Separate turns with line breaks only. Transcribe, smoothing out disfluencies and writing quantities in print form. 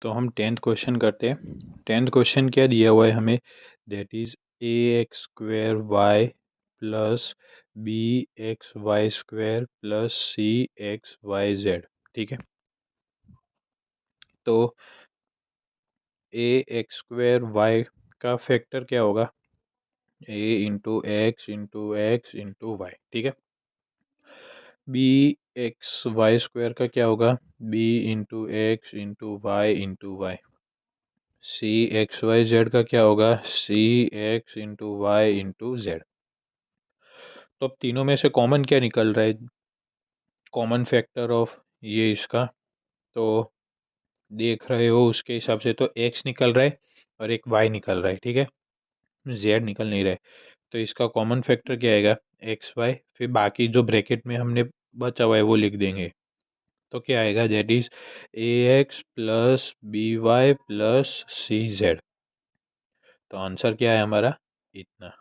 तो हम 10th question करते हैं। 10th क्वेश्चन क्या दिया हुआ है हमें, that is A X square Y plus B X Y square plus C X Y Z. ठीक है, तो ए एक्स स्क्वेयर वाई का फैक्टर क्या होगा, ए इंटू एक्स वाई। ठीक है, बी एक्स वाई स्क्वेयर का क्या होगा, बी इंटू वाई। सी एक्स वाई जेड का क्या होगा, सी एक्स इंटू जेड। तो अब तीनों में से कॉमन क्या निकल रहा है, कॉमन फैक्टर ऑफ ये इसका, तो देख रहे हो उसके हिसाब से तो एक्स निकल रहा है और एक वाई निकल रहा है। ठीक है, जेड निकल नहीं रहा है, तो इसका कॉमन फैक्टर क्या आएगा, एक्स वाई। फिर बाकी जो ब्रैकेट में हमने बचा हुआ है वो लिख देंगे। तो क्या आएगा, that is A X plus B Y plus C Z. तो आंसर क्या है हमारा, इतना।